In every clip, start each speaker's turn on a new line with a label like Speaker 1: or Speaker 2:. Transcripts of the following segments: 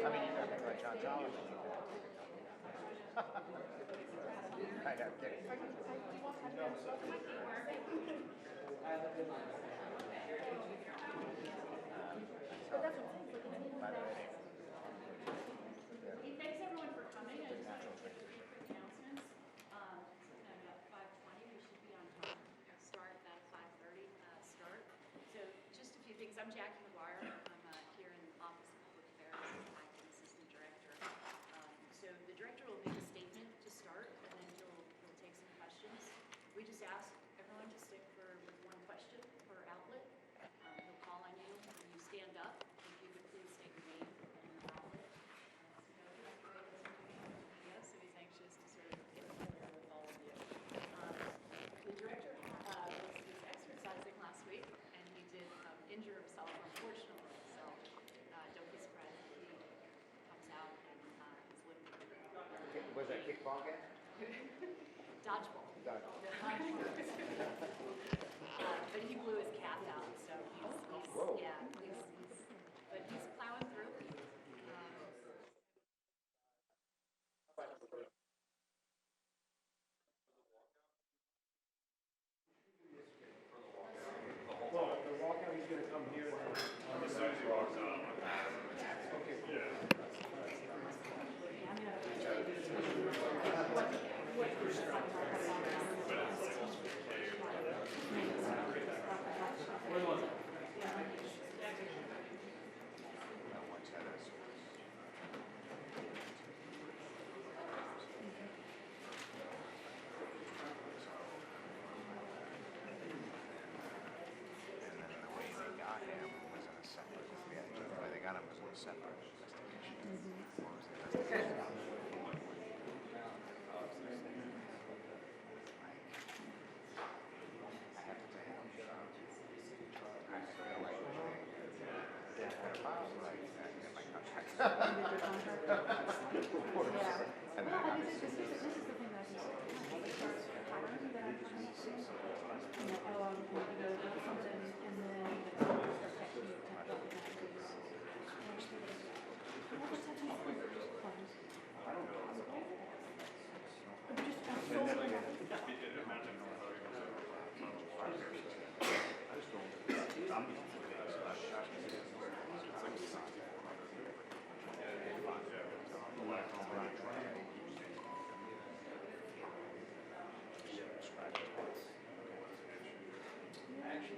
Speaker 1: I mean, you gotta think like John Collins. I know, kidding. By the way,
Speaker 2: Thanks everyone for coming. I just have a quick announcements. At about 5:20, we should be on time. Start at 5:30 start. So just a few things. I'm Jackie McGuire. I'm here in the Office of Public Affairs, acting assistant director. So the director will make a statement to start, and then he'll take some questions. We just ask everyone to stick with one question per outlet. He'll call on you when you stand up. If you could please state your name and your outlet. So he's anxious to sort of get familiar with all of you. The director was exercising last week, and he did injure himself, unfortunately. So don't be surprised if he comes out and is limping.
Speaker 1: was that kickball game?
Speaker 2: Dodgeball.
Speaker 1: Dodgeball.
Speaker 2: But he blew his calf out, so
Speaker 1: Whoa.
Speaker 2: but he's plowing through.
Speaker 3: Well, the walkout, he's gonna come here and then. As soon as he walks out, I'm okay. Yeah.
Speaker 1: They got him as a separate investigation. I have to tell you, I feel like my contract. And then obviously,
Speaker 4: This is the thing that I hiring that I'm trying to do. And that, oh, I'm going to go do something, and then start texting you, text up, and that. What was that? I don't know. Just, I'm so
Speaker 1: actually,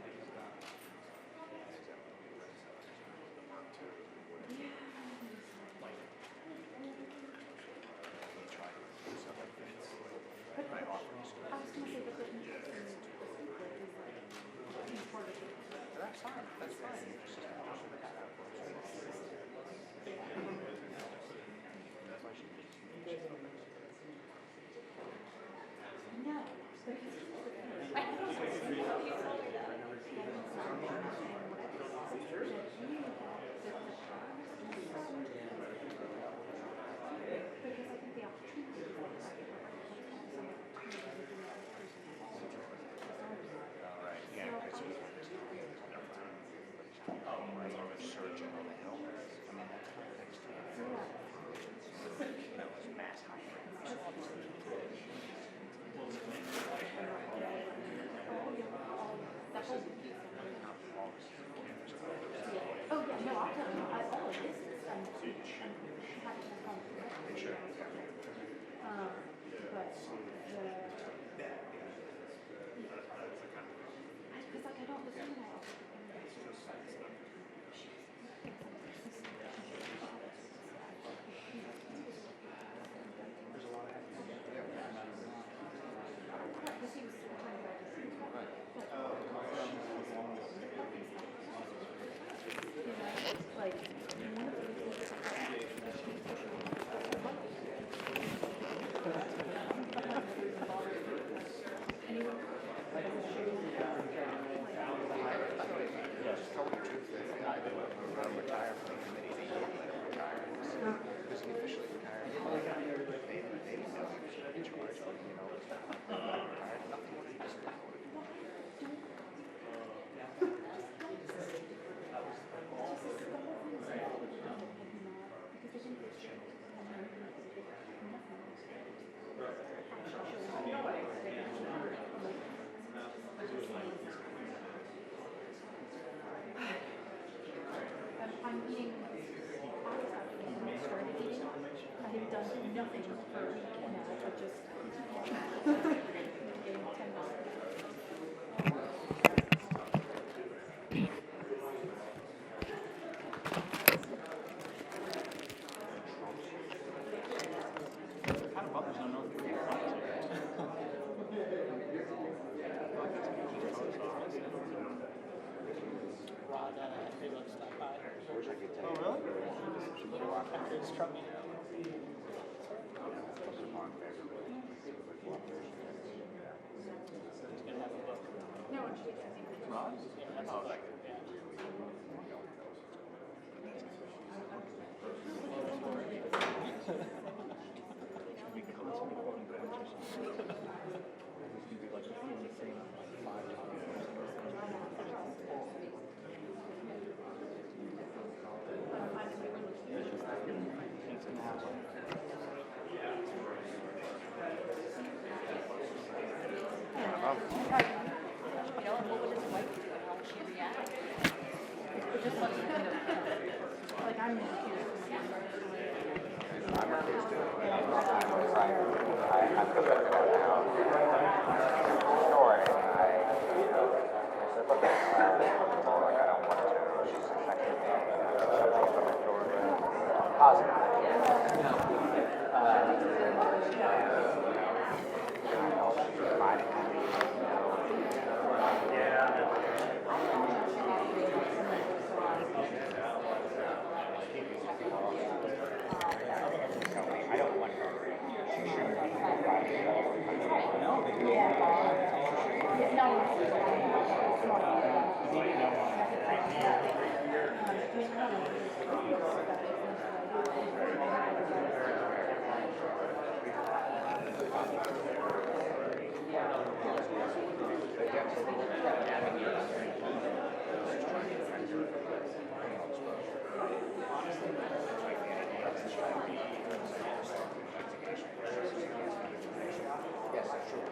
Speaker 1: It's trouble. Respond favorably.
Speaker 5: He's gonna have a book.
Speaker 2: No, and she doesn't.
Speaker 5: Ross? Yeah, that's a book. Yeah.
Speaker 1: We constantly quoting quotes or something. It's gonna be like the same 5 It's gonna happen.
Speaker 4: You know, what would his wife do? How would she react? It just lets you kind of, like, I'm just curious.
Speaker 1: I'm accused too. I feel better about it now. Story. I said, look, like, I don't want to. She's affected me. Something from the door. Positive. I know she's fighting me. I don't want her. She shouldn't be fighting all the time.
Speaker 4: Yeah, no,
Speaker 1: Yes, that's true.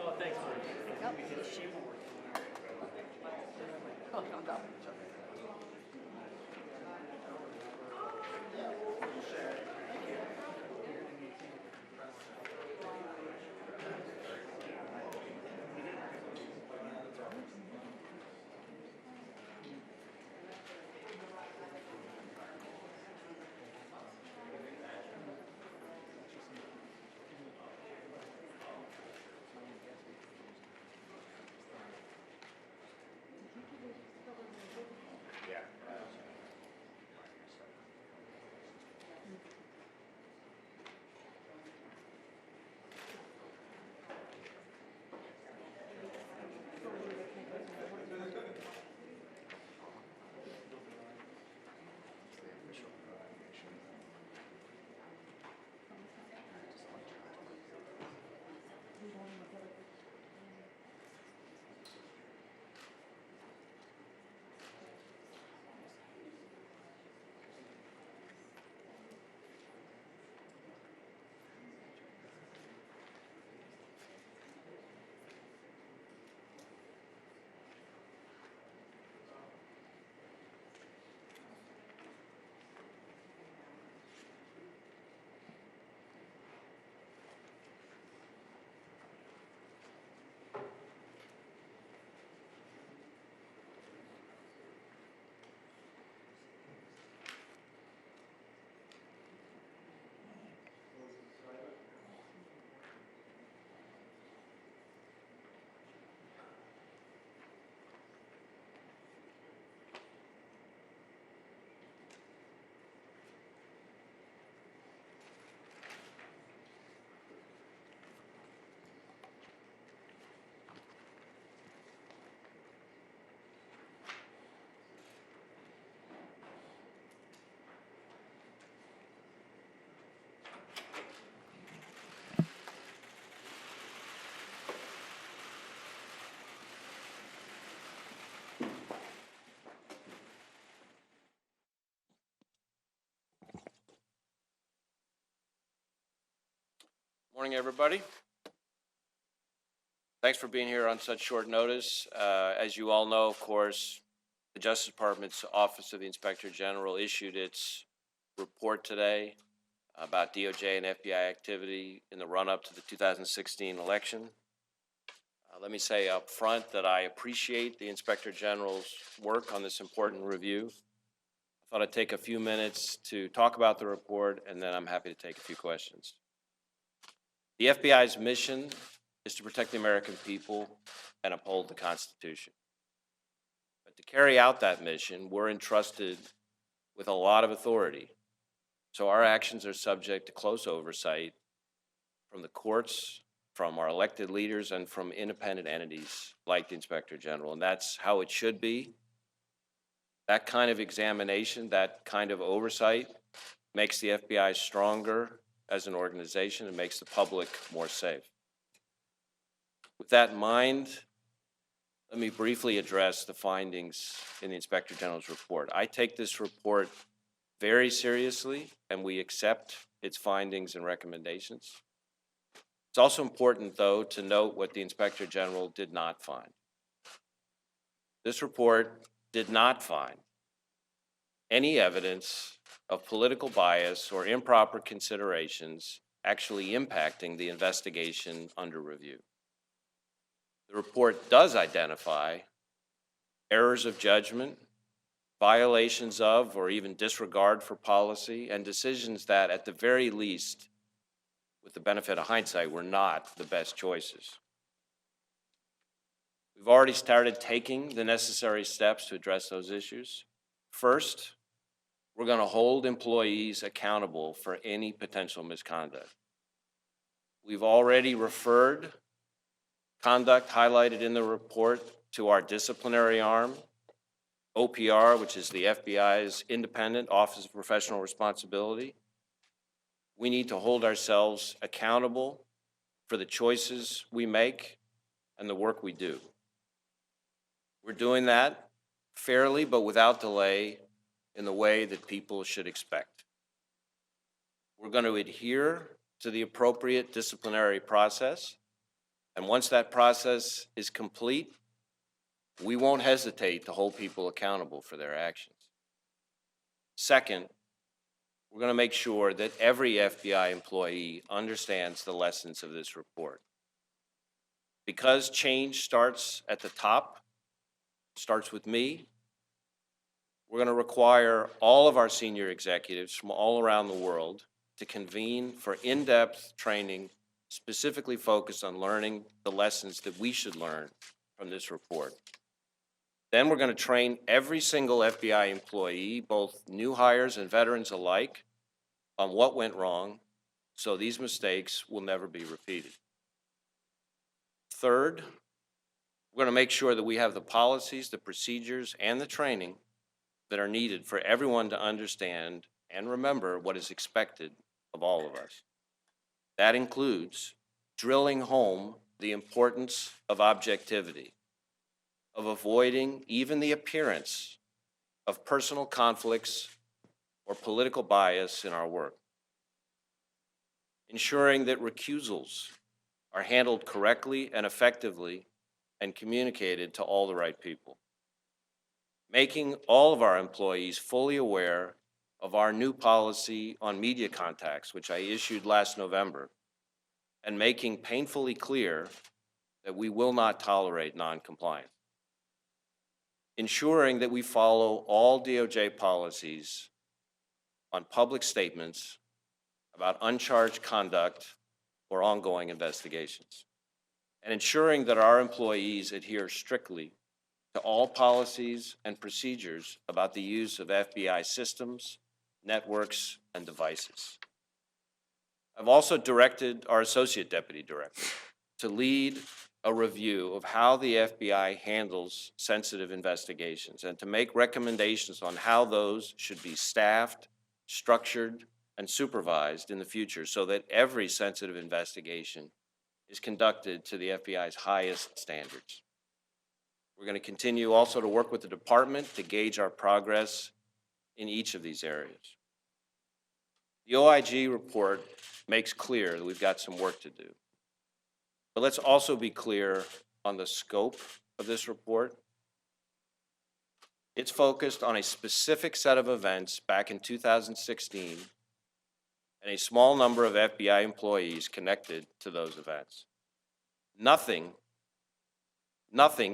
Speaker 5: Oh, thanks, Mark.
Speaker 4: Oh, don't go.
Speaker 6: Morning, everybody. Thanks for being here on such short notice. As you all know, of course, the Justice Department's Office of the Inspector General issued its report today about DOJ and FBI activity in the run-up to the 2016 election. Let me say up front that I appreciate the Inspector General's work on this important review. I thought I'd take a few minutes to talk about the report, and then I'm happy to take a few questions. The FBI's mission is to protect the American people and uphold the Constitution. But to carry out that mission, we're entrusted with a lot of authority. So our actions are subject to close oversight from the courts, from our elected leaders, and from independent entities like the Inspector General. And that's how it should be. That kind of examination, that kind of oversight makes the FBI stronger as an organization and makes the public more safe. With that in mind, let me briefly address the findings in the Inspector General's report. I take this report very seriously, and we accept its findings and recommendations. It's also important, though, to note what the Inspector General did not find. This report did not find any evidence of political bias or improper considerations actually impacting the investigation under review. The report does identify errors of judgment, violations of or even disregard for policy, and decisions that, at the very least, with the benefit of hindsight, were not the best choices. We've already started taking the necessary steps to address those issues. First, we're going to hold employees accountable for any potential misconduct. We've already referred conduct highlighted in the report to our disciplinary arm, OPR, which is the FBI's independent Office of Professional Responsibility. We need to hold ourselves accountable for the choices we make and the work we do. We're doing that fairly but without delay in the way that people should expect. We're going to adhere to the appropriate disciplinary process, and once that process is complete, we won't hesitate to hold people accountable for their actions. Second, we're going to make sure that every FBI employee understands the lessons of this report. Because change starts at the top, starts with me, we're going to require all of our senior executives from all around the world to convene for in-depth training specifically focused on learning the lessons that we should learn from this report. Then we're going to train every single FBI employee, both new hires and veterans alike, on what went wrong so these mistakes will never be repeated. Third, we're going to make sure that we have the policies, the procedures, and the training that are needed for everyone to understand and remember what is expected of all of us. That includes drilling home the importance of objectivity, of avoiding even the appearance of personal conflicts or political bias in our work, ensuring that recusals are handled correctly and effectively and communicated to all the right people, making all of our employees fully aware of our new policy on media contacts, which I issued last November, and making painfully clear that we will not tolerate non-compliance. Ensuring that we follow all DOJ policies on public statements about uncharged conduct or ongoing investigations, and ensuring that our employees adhere strictly to all policies and procedures about the use of FBI systems, networks, and devices. I've also directed our Associate Deputy Director to lead a review of how the FBI handles sensitive investigations and to make recommendations on how those should be staffed, structured, and supervised in the future so that every sensitive investigation is conducted to the FBI's highest standards. We're going to continue also to work with the department to gauge our progress in each of these areas. The OIG report makes clear that we've got some work to do. But let's also be clear on the scope of this report. It's focused on a specific set of events back in 2016 and a small number of FBI employees connected to those events. Nothing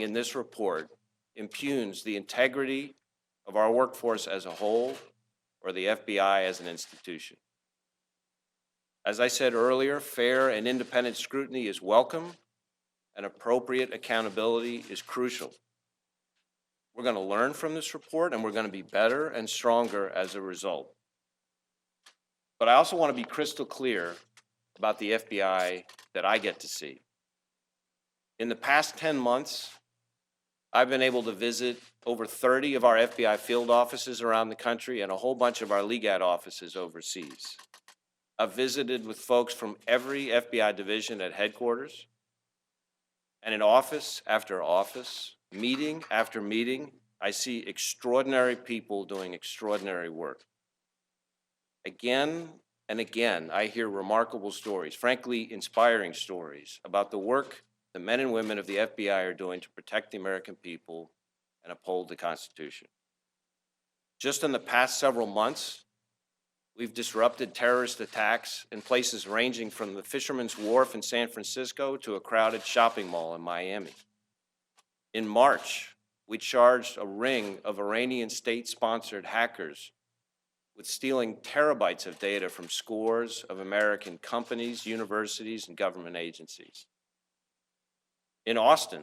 Speaker 6: in this report impugns the integrity of our workforce as a whole or the FBI as an institution. As I said earlier, fair and independent scrutiny is welcome, and appropriate accountability is crucial. We're going to learn from this report, and we're going to be better and stronger as a result. But I also want to be crystal clear about the FBI that I get to see. In the past 10 months, I've been able to visit over 30 of our FBI field offices around the country and a whole bunch of our LEGAT offices overseas. I've visited with folks from every FBI division at headquarters, and in office after office, meeting after meeting, I see extraordinary people doing extraordinary work. Again and again, I hear remarkable stories, frankly, inspiring stories about the work the men and women of the FBI are doing to protect the American people and uphold the Constitution. Just in the past several months, we've disrupted terrorist attacks in places ranging from the Fisherman's Wharf in San Francisco to a crowded shopping mall in Miami. In March, we charged a ring of Iranian state-sponsored hackers with stealing terabytes of data from scores of American companies, universities, and government agencies. In Austin,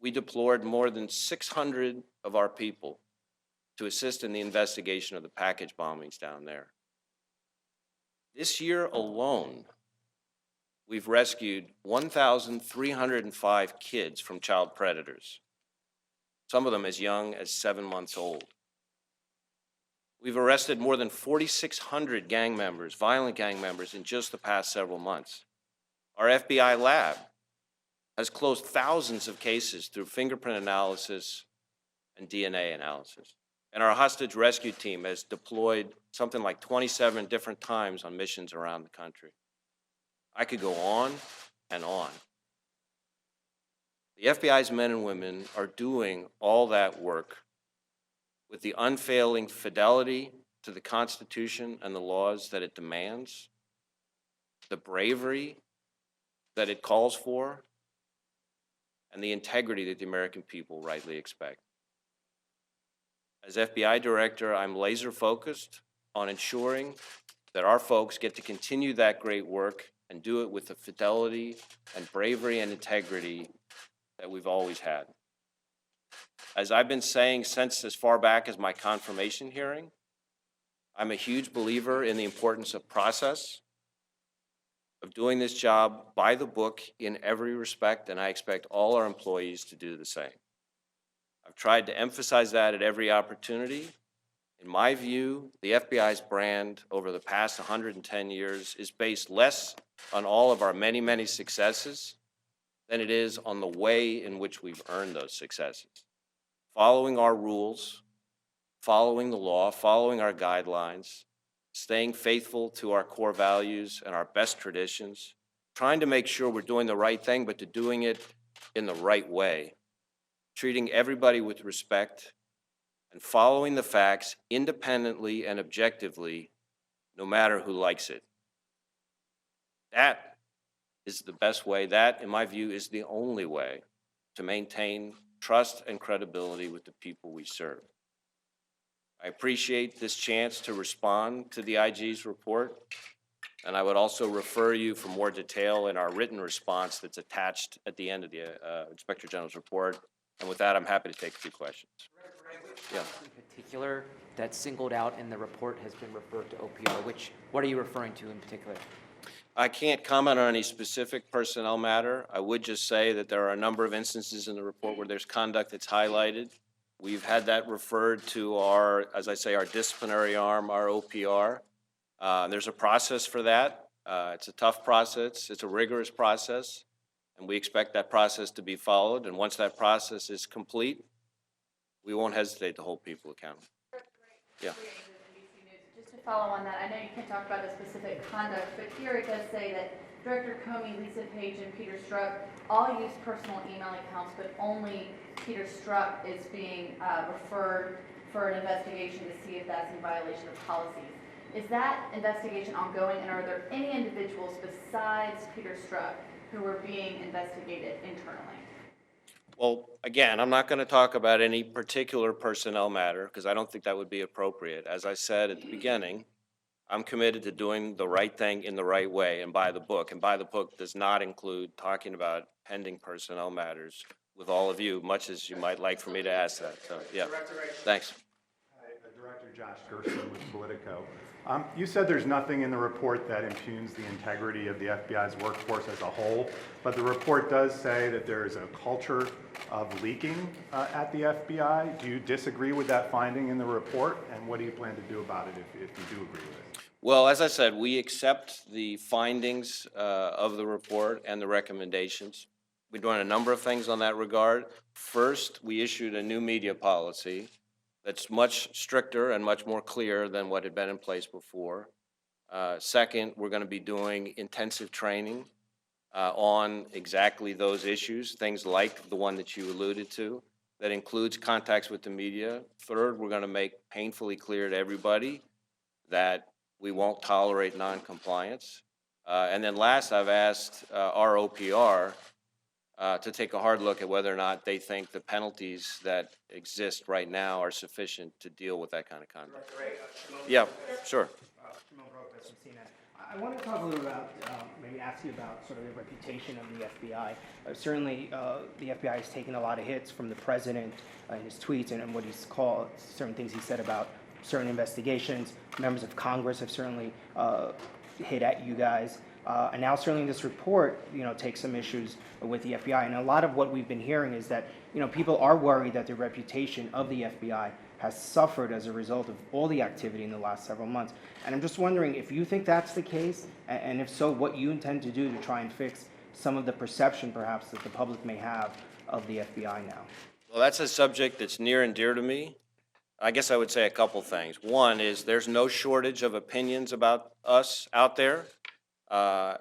Speaker 6: we deployed more than 600 of our people to assist in the investigation of the package bombings down there. This year alone, we've rescued 1,305 kids from child predators, some of them as young as 7 months old. We've arrested more than 4,600 gang members, violent gang members, in just the past several months. Our FBI lab has closed thousands of cases through fingerprint analysis and DNA analysis. And our hostage rescue team has deployed something like 27 different times on missions around the country. I could go on and on. The FBI's men and women are doing all that work with the unfailing fidelity to the Constitution and the laws that it demands, the bravery that it calls for, and the integrity that the American people rightly expect. As FBI director, I'm laser focused on ensuring that our folks get to continue that great work and do it with the fidelity and bravery and integrity that we've always had. As I've been saying since as far back as my confirmation hearing, I'm a huge believer in the importance of process, of doing this job by the book in every respect, and I expect all our employees to do the same. I've tried to emphasize that at every opportunity. In my view, the FBI's brand over the past 110 years is based less on all of our many, many successes than it is on the way in which we've earned those successes. Following our rules, following the law, following our guidelines, staying faithful to our core values and our best traditions, trying to make sure we're doing the right thing, but to doing it in the right way, treating everybody with respect, and following the facts independently and objectively, no matter who likes it. That is the best way. That, in my view, is the only way to maintain trust and credibility with the people we serve. I appreciate this chance to respond to the IG's report, and I would also refer you for more detail in our written response that's attached at the end of the Inspector General's report. And with that, I'm happy to take a few questions. Yeah.
Speaker 7: In particular that singled out in the report has been referred to OPR, what are you referring to in particular?
Speaker 6: I can't comment on any specific personnel matter. I would just say that there are a number of instances in the report where there's conduct that's highlighted. We've had that referred to our, as I say, our disciplinary arm, our OPR. There's a process for that. It's a tough process. It's a rigorous process, and we expect that process to be followed. And once that process is complete, we won't hesitate to hold people accountable. Yeah.
Speaker 4: Just to follow on that, I know you can't talk about the specific conduct, but here it does say that Director Comey, Lisa Page, and Peter Strzok all use personal email accounts, but only Peter Strzok is being referred for an investigation to see if that's in violation of policies. Is that investigation ongoing, and are there any individuals besides Peter Strzok who are being investigated internally?
Speaker 6: Well, again, I'm not going to talk about any particular personnel matter because I don't think that would be appropriate. As I said at the beginning, I'm committed to doing the right thing in the right way and by the book. And by the book does not include talking about pending personnel matters with all of you, much as you might like for me to ask that. So, yeah, thanks.
Speaker 8: Hi, Director Josh Gerson with Politico. You said there's nothing in the report that impugns the integrity of the FBI's workforce as a whole, but the report does say that there is a culture of leaking at the FBI. Do you disagree with that finding in the report, and what do you plan to do about it if you do agree with it?
Speaker 6: Well, as I said, we accept the findings of the report and the recommendations. We're doing a number of things on that regard. First, we issued a new media policy that's much stricter and much more clear than what had been in place before. Second, we're going to be doing intensive training on exactly those issues, things like the one that you alluded to, that includes contacts with the media. Third, we're going to make painfully clear to everybody that we won't tolerate noncompliance. And then last, I've asked our OPR to take a hard look at whether or not they think the penalties that exist right now are sufficient to deal with that kind of conduct. Yeah, sure.
Speaker 5: I want to talk a little about, maybe ask you about sort of the reputation of the FBI. Certainly, the FBI has taken a lot of hits from the president in his tweets and what he's called, certain things he said about certain investigations. Members of Congress have certainly hit at you guys. And now certainly this report, takes some issues with the FBI. And a lot of what we've been hearing is that, people are worried that the reputation of the FBI has suffered as a result of all the activity in the last several months. And I'm just wondering if you think that's the case, and if so, what you intend to do to try and fix some of the perception perhaps that the public may have of the FBI now.
Speaker 6: Well, that's a subject that's near and dear to me. I guess I would say a couple things. One is there's no shortage of opinions about us out there. I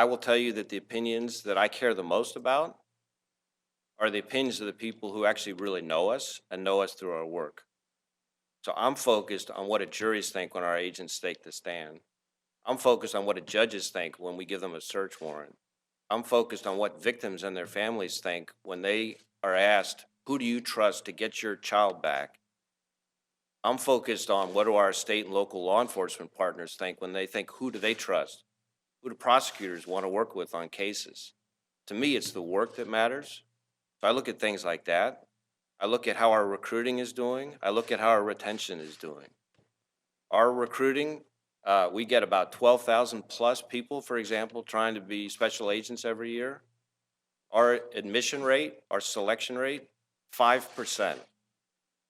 Speaker 6: will tell you that the opinions that I care the most about are the opinions of the people who actually really know us and know us through our work. So I'm focused on what juries think when our agents take the stand. I'm focused on what judges think when we give them a search warrant. I'm focused on what victims and their families think when they are asked, who do you trust to get your child back? I'm focused on what do our state and local law enforcement partners think when they think, who do they trust? Who do prosecutors want to work with on cases? To me, it's the work that matters. So I look at things like that. I look at how our recruiting is doing. I look at how our retention is doing. Our recruiting, we get about 12,000 plus people, for example, trying to be special agents every year. Our admission rate, our selection rate, 5%.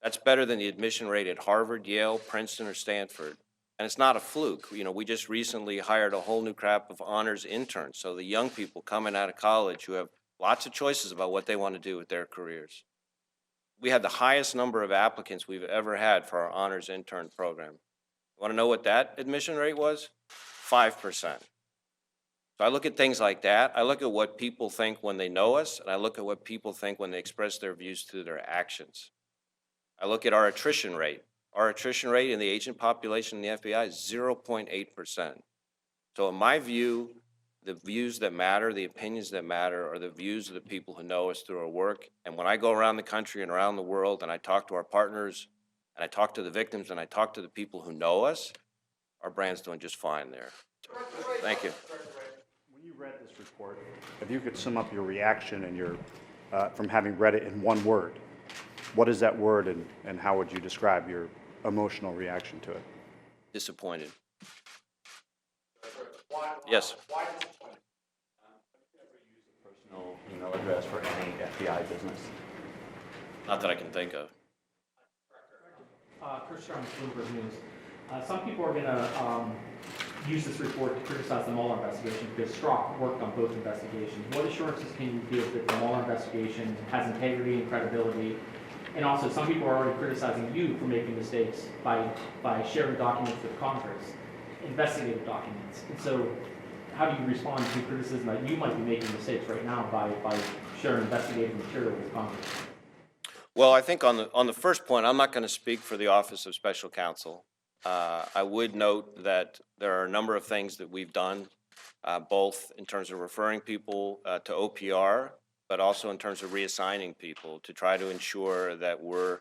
Speaker 6: That's better than the admission rate at Harvard, Yale, Princeton, or Stanford. And it's not a fluke. We just recently hired a whole new crop of honors interns. So the young people coming out of college who have lots of choices about what they want to do with their careers. We had the highest number of applicants we've ever had for our honors intern program. Want to know what that admission rate was? 5%. So I look at things like that. I look at what people think when they know us, and I look at what people think when they express their views through their actions. I look at our attrition rate. Our attrition rate in the agent population in the FBI is 0.8%. So in my view, the views that matter, the opinions that matter, are the views of the people who know us through our work. And when I go around the country and around the world and I talk to our partners, and I talk to the victims, and I talk to the people who know us, our brand's doing just fine there. Thank you.
Speaker 9: When you read this report, if you could sum up your reaction and your, from having read it in one word, what is that word, and how would you describe your emotional reaction to it?
Speaker 6: Disappointed. Yes.
Speaker 10: Why disappointed? Have you ever used a personal email address for any FBI business?
Speaker 6: Not that I can think of.
Speaker 11: Chris Sharma, Bloomberg News. Some people are going to use this report to criticize the Mueller investigation because Strzok worked on both investigations. What assurances can you give that the Mueller investigation has integrity and credibility? And also, some people are already criticizing you for making mistakes by sharing documents with Congress, investigative documents. And so, how do you respond to criticism that you might be making mistakes right now by sharing investigative material with Congress?
Speaker 6: Well, I think on the first point, I'm not going to speak for the Office of Special Counsel. I would note that there are a number of things that we've done, both in terms of referring people to OPR, but also in terms of reassigning people to try to ensure that we're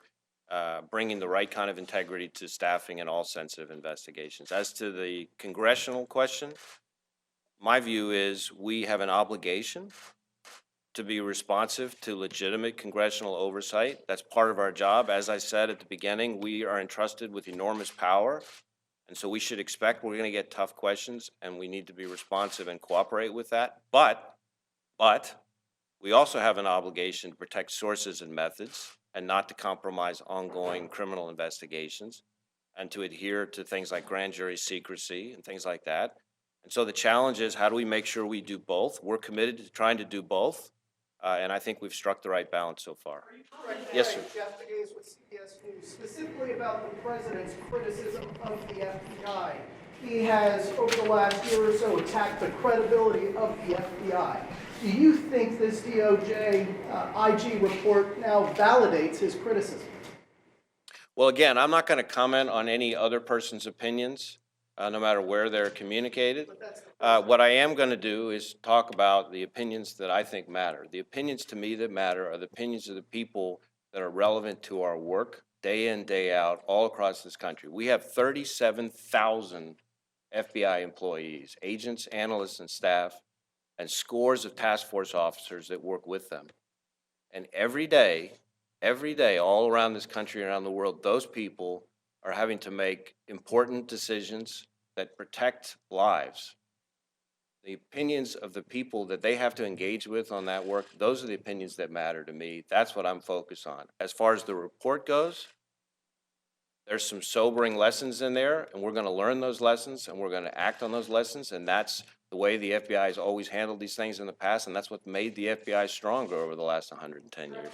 Speaker 6: bringing the right kind of integrity to staffing in all sensitive investigations. As to the congressional question, my view is we have an obligation to be responsive to legitimate congressional oversight. That's part of our job. As I said at the beginning, we are entrusted with enormous power, and so we should expect we're going to get tough questions, and we need to be responsive and cooperate with that. But we also have an obligation to protect sources and methods and not to compromise ongoing criminal investigations and to adhere to things like grand jury secrecy and things like that. And so the challenge is, how do we make sure we do both? We're committed to trying to do both. And I think we've struck the right balance so far. Yes, sir.
Speaker 3: Jeff Gaze with CBS News, specifically about the president's criticism of the FBI. He has, over the last year or so, attacked the credibility of the FBI. Do you think this DOJ IG report now validates his criticism?
Speaker 6: Well, again, I'm not going to comment on any other person's opinions, no matter where they're communicated. What I am going to do is talk about the opinions that I think matter. The opinions to me that matter are the opinions of the people that are relevant to our work day in, day out, all across this country. We have 37,000 FBI employees, agents, analysts, and staff, and scores of task force officers that work with them. And every day, all around this country, around the world, those people are having to make important decisions that protect lives. The opinions of the people that they have to engage with on that work, those are the opinions that matter to me. That's what I'm focused on. As far as the report goes, there's some sobering lessons in there, and we're going to learn those lessons, and we're going to act on those lessons, and that's the way the FBI has always handled these things in the past, and that's what made the FBI stronger over the last 110 years.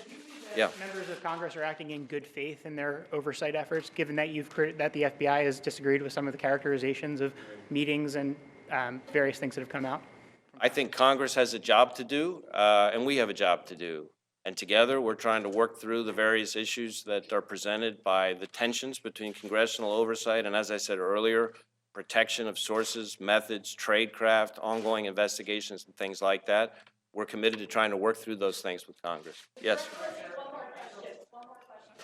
Speaker 6: Yeah.
Speaker 12: Members of Congress are acting in good faith in their oversight efforts, given that that the FBI has disagreed with some of the characterizations of meetings and various things that have come out?
Speaker 6: I think Congress has a job to do, and we have a job to do. And together, we're trying to work through the various issues that are presented by the tensions between congressional oversight and, as I said earlier, protection of sources, methods, tradecraft, ongoing investigations, and things like that. We're committed to trying to work through those things with Congress. Yes.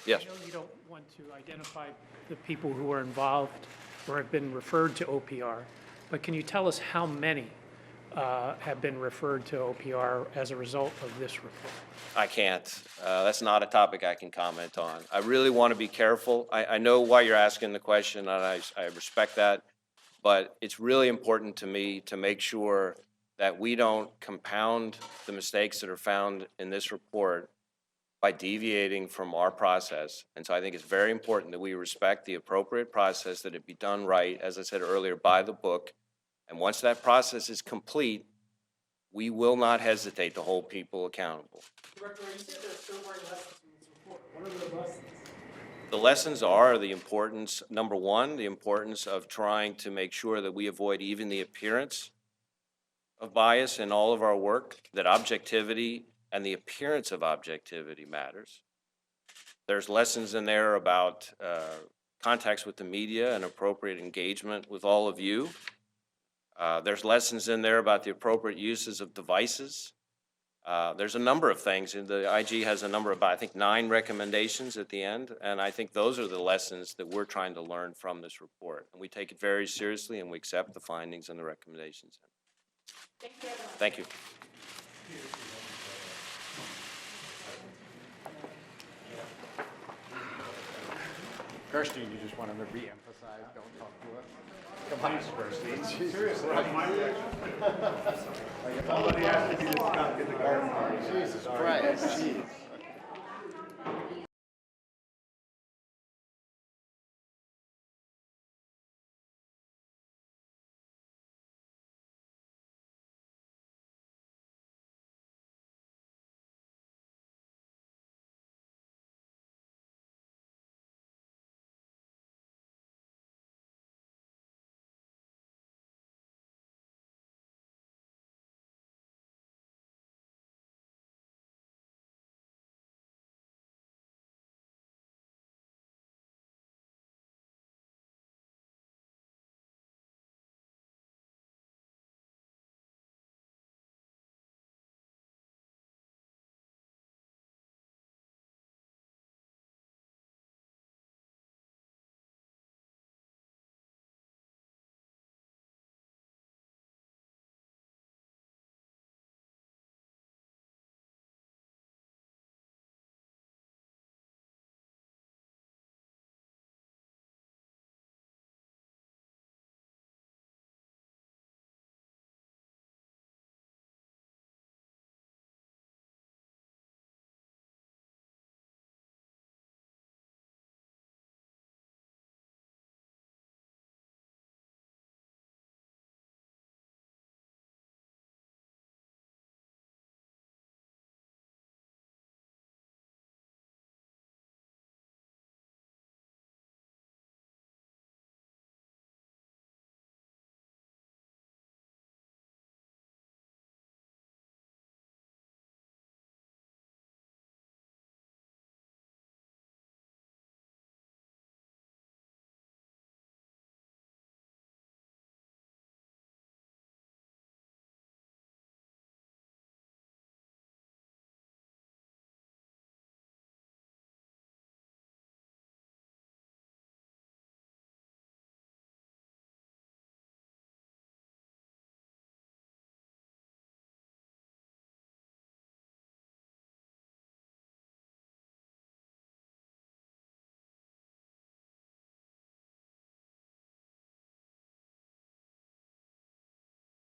Speaker 6: Yes.
Speaker 13: I know you don't want to identify the people who are involved or have been referred to OPR, but can you tell us how many have been referred to OPR as a result of this report?
Speaker 6: I can't. That's not a topic I can comment on. I really want to be careful. I know why you're asking the question, and I respect that, but it's really important to me to make sure that we don't compound the mistakes that are found in this report by deviating from our process. And so I think it's very important that we respect the appropriate process, that it be done right, as I said earlier, by the book. And once that process is complete, we will not hesitate to hold people accountable.
Speaker 3: Director, you said there's sobering lessons from this report. What are the lessons?
Speaker 6: The lessons are the importance, number one, the importance of trying to make sure that we avoid even the appearance of bias in all of our work, that objectivity and the appearance of objectivity matters. There's lessons in there about contacts with the media and appropriate engagement with all of you. There's lessons in there about the appropriate uses of devices. There's a number of things, and the IG has a number of, I think, 9 recommendations at the end, and I think those are the lessons that we're trying to learn from this report. And we take it very seriously, and we accept the findings and the recommendations. Thank you.
Speaker 9: Gerstein, you just wanted to re-emphasize, don't talk to us. Come on, Gerstein. Seriously, that's my reaction. Somebody has to be the skunk in the garden party. Jesus Christ. Jeez.